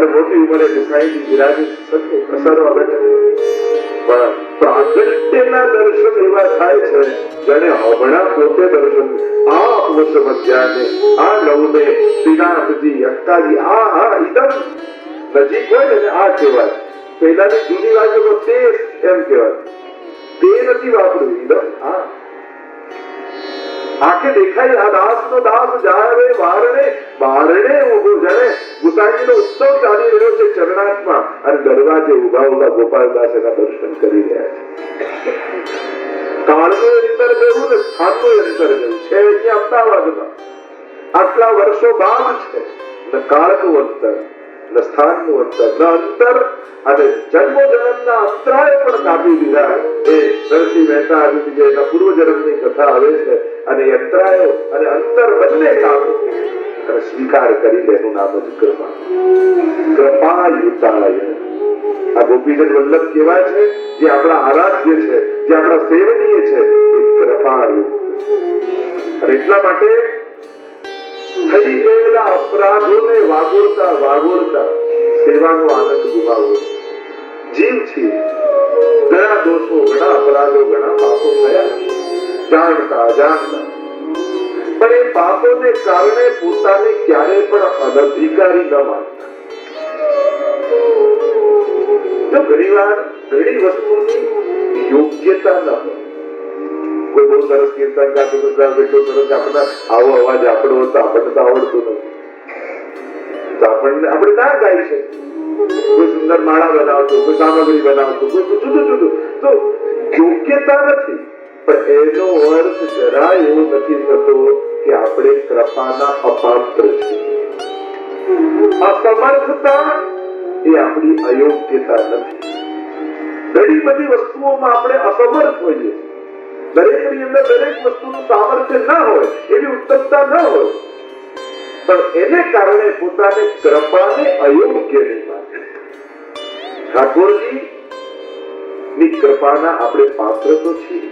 અને મોટી ઉંમરે ગુસાઈજી બિરાજી સત્ય પ્રસારવા બેઠા. પણ પ્રાગટ્યના દર્શન એવા થાય છે જેને હમણાં પોતે દર્શન. આ વર્ષ મધ્યાને આ નવને શ્રીનાથજી અક્કાજી આ એકદમ નજીક હોય ને આ કહેવાય. પહેલાની જૂની વાતો તે એમ કહેવાય, તે નથી વાપર્યું. એકદમ હા આંખે દેખાય. આ દાસ નો દાસ જાય બારણે બારણે ઉભો. જાણે ગુસાઈજીનો ઉત્સવ ચાલી રહ્યો છે ચરણાર્થમાં અને દરવાજે ઉભા ઉભા ગોપાલદાસ એના દર્શન કરી રહ્યા છે. કાળનું અંતર ગયું ને સ્થાનનું અંતર ગયું છે. અહીંયા અમદાવાદમાં આટલા વર્ષો બાદ છે ને કાળનું અંતર ને સ્થાનનું અંતર ન અંતર અને જન્મો જન્મના અંતરાય પણ કાપી દીધા. એ નરસિંહ મહેતા એના પૂર્વ જન્મની કથા આવે છે અને અંતરાયો અને અંતર બંને કાપી અને સ્વીકાર કરી લે. એનું નામ જ કૃપા. કૃપાયુતાય. આ ગોપીજન વલ્લભ કહેવાય છે જે આપણા આરાધ્ય છે, જે આપણા સેવનીય છે, એ કૃપાયુક્ત. અને એટલા માટે થઈ ગયેલા અપરાધોને વાગોળતા વાગોળતા સેવાનો આનંદ ગુમાવવો. જીવ છીએ, ઘણા દોષો, ઘણા અપરાધો, ઘણા પાપો થયા જાણતા અજાણતા. પણ એ પાપોને કારણે પોતાને ક્યારે પણ અનધિકારી ન માનતા. જો ઘણી વાર ઘણી વસ્તુની યોગ્યતા ન હોય. કોઈ બહુ સરસ કીર્તન ગાતું બેઠો સરસ આપણા આવો અવાજ આપણો હતો, આપણને તો આવડતું નથી તો આપણે ના ગાઈ છે. કોઈ સુંદર માળા બનાવતો, કોઈ સામગ્રી બનાવતો, કોઈ જુદું જુદું. તો યોગ્યતા નથી, પણ એનો અર્થ જરા એવો નથી થતો કે આપણે કૃપાના અપાત્ર છીએ. અસમર્થતા એ આપણી અયોગ્યતા નથી. ઘણી બધી વસ્તુઓમાં આપણે અસમર્થ હોઈએ. દરેકની અંદર દરેક વસ્તુનું સામર્થ્ય ના હોય, એવી ઉત્તમતા ન હોય, પણ એને કારણે પોતાને કૃપાને અયોગ્ય નહીં માને. ઠાકોરજી ની કૃપાના આપણે પાત્ર તો છીએ.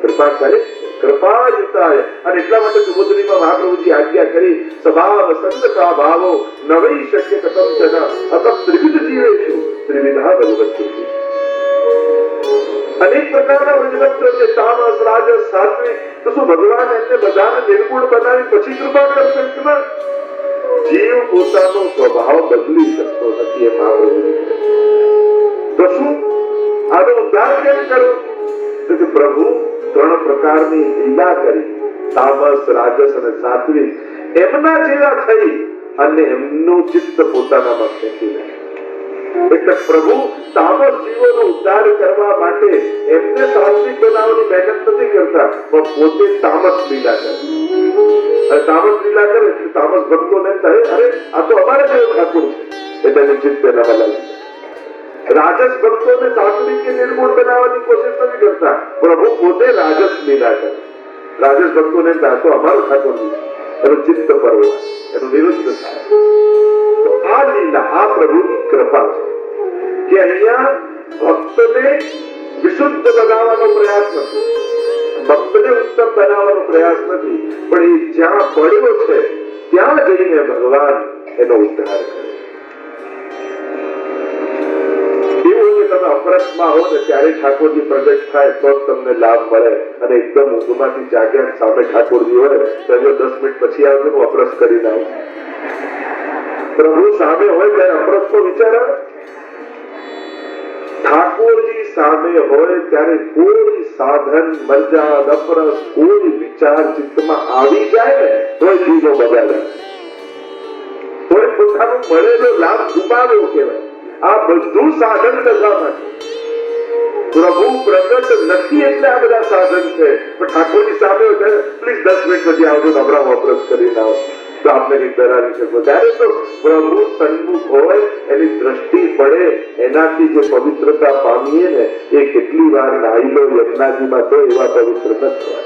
કૃપા કરે કૃપાયુતાય. અને એટલા માટે સુબોધનીમાં મહાપ્રભુજી આજ્ઞા કરી સ્વભાવ સંતકા ભાવો નવૈ શક્ય કથમ જન અત ત્રિવિધ જીવેશુ ત્રિવિધા વૈવસ્તુ. અનેક પ્રકારના વૈવસ્ત્ર છે, તામસ રાજસ સાત્વિક. તો શું ભગવાન એમને બધાને નિર્ગુણ બનાવી પછી કૃપા કરશે? જીવ પોતાનો સ્વભાવ બદલી શકતો નથી. એ મહાપ્રભુજી તો શું આનો ઉદ્ધાર કેમ કરવો? તો કે પ્રભુ ત્રણ પ્રકારની લીલા કરી, તામસ રાજસ અને સાત્વિક. એમના જેવા થઈ અને એમનું ચિત્ત પોતાનામાં ખેંચી લે. એટલે પ્રભુ તામસ જીવોનો ઉદ્ધાર કરવા માટે એમને સાત્વિક બનાવવાની મહેનત નથી કરતા, પણ પોતે તામસ લીલા કરે. અને તામસ લીલા કરે એટલે તામસ ભક્તોને કહે અરે આ તો અમારે જેવો ઠાકોર છે, એટલે એનું ચિત્ત એનામાં લાગે. રાજસ ભક્તોને સાત્વિક કે નિર્ગુણ બનાવવાની કોશિશ નથી કરતા, પ્રભુ પોતે રાજસ લીલા કરે. રાજસ ભક્તોને તો અમારો ઠાકોર છે, એનું ચિત્ત પરવા, એનું નિરુદ્ધ થાય. તો આ લીલા, આ પ્રભુની કૃપા છે કે અહીંયા ભક્તને વિશુદ્ધ બનાવવાનો પ્રયાસ નથી, ભક્તને ઉત્તમ બનાવવાનો પ્રયાસ નથી, પણ એ જ્યાં પડ્યો છે ત્યાં જઈને ભગવાન એનો ઉદ્ધાર કરે. તમે અપરસમાં હો ને ત્યારે ઠાકોરજી પ્રગટ થાય તો તમને લાભ મળે. અને એકદમ ઊંઘમાંથી જાગ્યા સામે ઠાકોરજી હોય તો 10 મિનિટ પછી આવજો, હું અપરસ કરી નાઉં. પ્રભુ સામે હોય ત્યારે અપરસ તો વિચાર આવે. ઠાકોરજી સામે હોય ત્યારે કોઈ સાધન મજા અપરસ કોઈ વિચાર ચિત્તમાં આવી જાય ને તો જીવો બગાડે, કોઈ પોતાનું મળેલો લાભ ગુમાવ્યો કહેવાય. આ બધું સાધન કરવા માટે. પ્રભુ પ્રગટ નથી એટલે આ બધા સાધન છે. પણ ઠાકોરજી સામે પ્લીઝ 10 મિનિટ પછી આવજો, નબળા વપરસ કરીને આવો તો આપને નિર્ધારી શકો. ત્યારે તો પ્રભુ સન્મુખ હોય, એની દ્રષ્ટિ પડે, એનાથી જે પવિત્રતા પામીએ ને એ કેટલી વાર નાહી લો યમુનાજીમાં તો એવા પવિત્ર ન થવાય.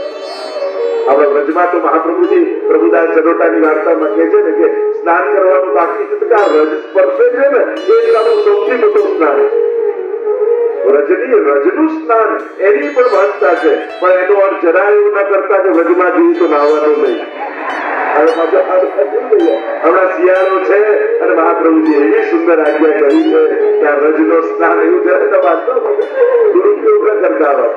આપણા વ્રજમાં તો મહાપ્રભુજી પ્રભુદાસ ચરોટાની વાર્તામાં કહે છે ને કે સ્નાન કરવાનું બાકી છે, તો રજ સ્પર્શે છે ને એ જ સૌથી મોટું સ્નાન છે. રજનું સ્નાન એની પણ મહત્તા છે, પણ એનો અર્થ જરા એવું ન કરતા કે વ્રજમાં જઈએ તો નાહવાનું નહીં. હમણાં શિયાળો છે અને મહાપ્રભુજી એવી સુંદર આજ્ઞા કરી છે કે આ રજનો સ્નાન એવું છે તો વાંચો દુરુપયોગ ન કરતા હોય.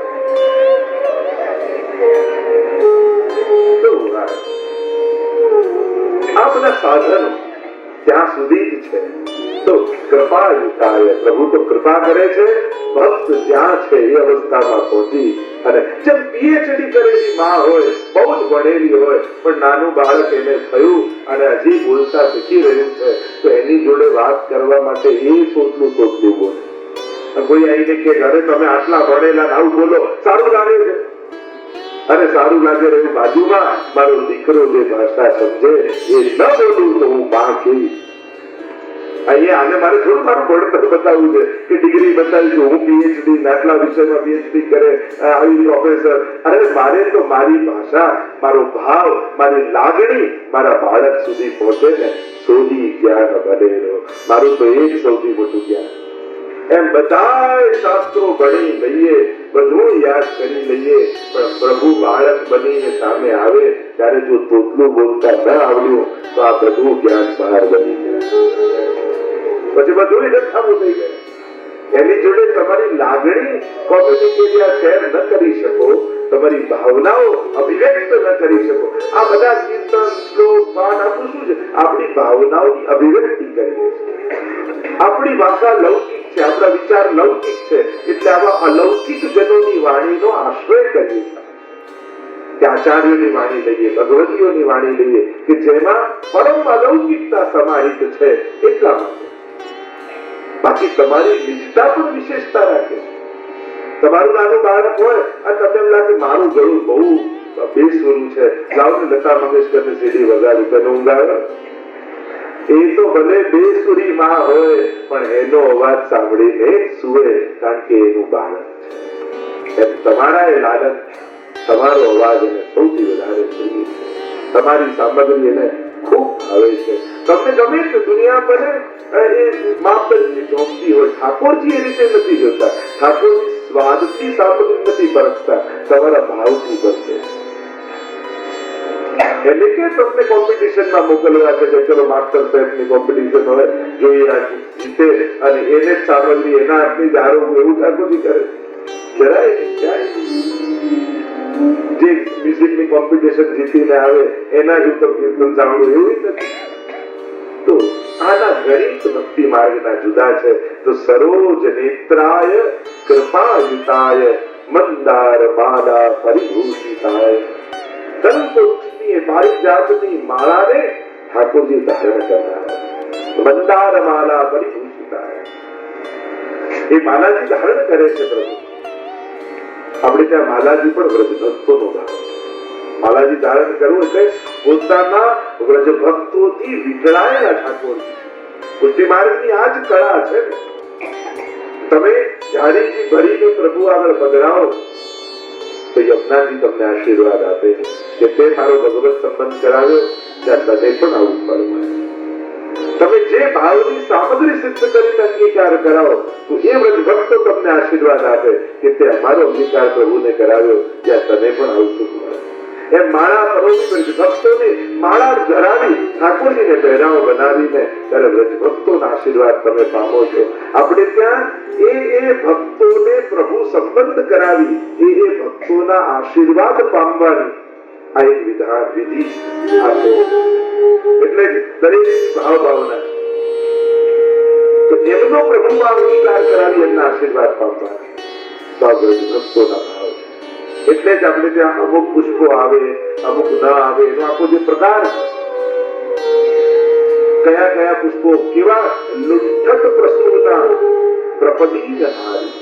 આ બધા સાધનો ત્યાં સુધી જ છે. તો કૃપા યુતાય, પ્રભુ તો કૃપા કરે છે. ભક્ત જ્યાં છે એ અવસ્થામાં પહોંચી અને જેમ પીએચડી કરેલી માં હોય, બહુ જ ભણેલી હોય, પણ નાનું બાળક એને થયું અને હજી બોલતા શીખી રહ્યું છે તો એની જોડે વાત કરવા માટે એ સોટલું બોલે. કોઈ આવીને કે ઘરે તમે આટલા ભણેલા આવું બોલો, સારું લાગે છે. અને સારું લાગે રહ્યું બાજુમાં મારો દીકરો જે ભાષા સમજે એ ન બોલું તો હું માં કેવી. અહીંયા આને મારે થોડું મારું ભણતર બતાવવું છે કે ડિગ્રી બતાવી હું પીએચડી આટલા વિષયમાં પીએચડી કરે આવી પ્રોફેસર. અરે મારે તો મારી ભાષા, મારો ભાવ, મારી લાગણી મારા બાળક સુધી પહોંચે ને સોજી જ્ઞાન બનેલો. મારું તો એ જ સૌથી મોટું જ્ઞાન. એમ બધા શાસ્ત્રો ભણી લઈએ, બધું યાદ કરી લઈએ, પણ પ્રભુ બાળક બનીને સામે આવે ત્યારે જો તોતલું બોલતા ન આવડ્યું તો આ બધું જ્ઞાન બહાર બની જાય. પછી બધું એકઠાવું થઈ જાય. એની જોડે તમારી લાગણી કોમ્યુનિકેટ શેર ન કરી શકો, તમારી ભાવનાઓ અભિવ્યક્ત ન કરી શકો. આ બધા કીર્તન, શ્લોક, પાઠ આપણું શું છે? આપણી ભાવનાઓની અભિવ્યક્તિ કરીએ છીએ. આપણી ભાષા લૌકિક છે, આપણા વિચાર લૌકિક છે, એટલે આવા અલૌકિક જનોની વાણીનો આશ્રય કરીએ છીએ. આચાર્યોની વાણી લઈએ, ભગવતીઓની વાણી લઈએ કે જેમાં પરમ અલૌકિકતા સમાહિત છે. એટલા માટે બાકી તમારી નિજતા પણ વિશેષતા રાખે. તમારું નાનું બાળક હોય અને તમને એમ લાગે મારું ગળું બહુ બેસુરું છે, લાવો ને લતા મંગેશકરની સીડી વગાડી તને ઊંઘ આવે. એ તો ભલે બેસુરી માં હોય પણ એનો અવાજ સાંભળીને સુવે, કારણ કે એનું બાળક છે. એમ તમારા એ લાલન, તમારો અવાજ એને સૌથી વધારે જોઈએ છે. તમારી સામગ્રી એને ખૂબ ભાવે છે. તમને ગમે તે દુનિયા બને એ માપદંડની જોમતી હોય, ઠાકોરજી એ રીતે નથી જોતા. ઠાકોરજી સ્વાદથી સામગ્રી નથી પરખતા, તમારા ભાવથી પરખે. એટલે કે તમને કોમ્પિટિશનમાં મોકલવા છે કે ચલો માસ્ટર શેફની કોમ્પિટિશન હોય, જોઈએ આ જીતે અને એને જ સામગ્રી એના હાથની જ આરોગ્ય, એવું ઠાકોરજી કરે જરાય ક્યાંય. જે મ્યુઝિકની કોમ્પિટિશન જીતીને આવે એના જ ઉપર કીર્તન સાંભળવું એવું નથી. તો આના ગણિત ભક્તિ માર્ગના જુદા છે. તો સરોજ નેત્રાય કૃપાયુતાય મંદાર માલા પરિભૂષિતાય. કલ્પવૃક્ષની પારિજાતની માળાને ઠાકોરજી ધારણ કરનાર. મંદાર માલા પરિભૂષિતાય. એ માલાજી ધારણ કરે છે પ્રભુ. આપણે ત્યાં માલાજી પણ વ્રજ ભક્તોનો ભાવ છે. માલાજી ધારણ કરવું એટલે પોતાના વ્રજ ભક્તોથી વિખરાયેલા ઠાકોરજી. પુષ્ટિ માર્ગની આ જ કળા છે. તમે જારીજી ભરીને પ્રભુ આગળ પધરાવો તો યમુનાજી તમને આશીર્વાદ આપે કે તે મારો ભગવત સંબંધ કરાવ્યો, ત્યાં તને પણ આવું ફળ. તમે જે ભાવની સામગ્રી સિદ્ધ કરીને અંગીકાર કરાવો તો એ વ્રજ ભક્તો તમને આશીર્વાદ આપે કે તે અમારો અંગીકાર પ્રભુને કરાવ્યો, ત્યાં તને પણ આવું સુખ મળે. એમ માળા પરોવી ભક્તોને માળા ધરાવી ઠાકોરજીને પહેરાવો બનાવીને ત્યારે વ્રજ ભક્તોના આશીર્વાદ તમે પામો છો. આપણે ત્યાં એ ભક્તોને પ્રભુ સંબંધ કરાવી એ ભક્તોના આશીર્વાદ પામવાની આ એક વિધાન વિધિ આપે. એટલે દરેક ભાવ ભાવના તો એમનો પ્રભુમાં અંગીકાર કરાવી એમના આશીર્વાદ પામવા વ્રજ ભક્તોના ભાવ છે. એટલે જ આપણે ત્યાં અમુક પુષ્પો આવે, અમુક ન આવે, એનો આખો જે પ્રકાર કયા કયા પુષ્પો કેવા લુંઠક પ્રસૂના પ્રપદીનહારી.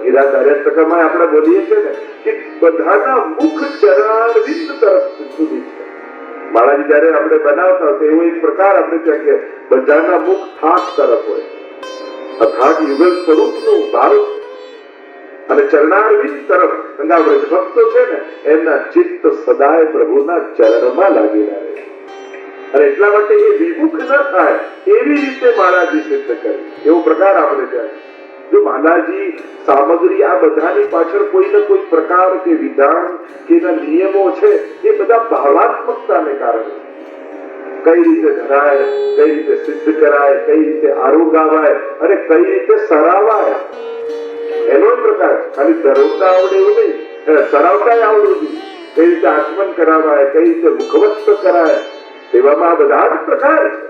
ગીરાચાર્યમાં આપણે બોલીએ છીએ ને કે બધાના મુખ ચરણારવિંદ તરફ સુધી છે. બાળાજી જયારે આપણે બનાવતા તો એવો એક પ્રકાર આપણે ત્યાં કે બધાના મુખ થાક તરફ હોય. અથાક યુગલ સ્વરૂપનું ભારત અને ચરણારવિંદ તરફ ગંગા વ્રજ ભક્તો છે ને એમના ચિત્ત સદાય પ્રભુના ચરણમાં લાગેલા રહે. અને એટલા માટે એ વિમુખ ન થાય એવી રીતે મહારાજી સિદ્ધ કરે એવો પ્રકાર આપણે ત્યાં. જો માલાજી સામગ્રી આ બધાની પાછળ કોઈ ને કોઈ પ્રકાર કે વિધાન કે એના નિયમો છે, એ બધા ભાવાત્મકતાને કારણે કઈ રીતે ધરાય, કઈ રીતે સિદ્ધ કરાય, કઈ રીતે આરોગાવાય અને કઈ રીતે સરાવાય, એનો પ્રકાર છે. ખાલી ધરવતા આવડે એવું નહીં, સરાવતા આવડવું જોઈએ. કઈ રીતે આચમન કરાવાય, કઈ રીતે મુખવસ્ત કરાય, એવામાં આ બધા જ પ્રકાર છે.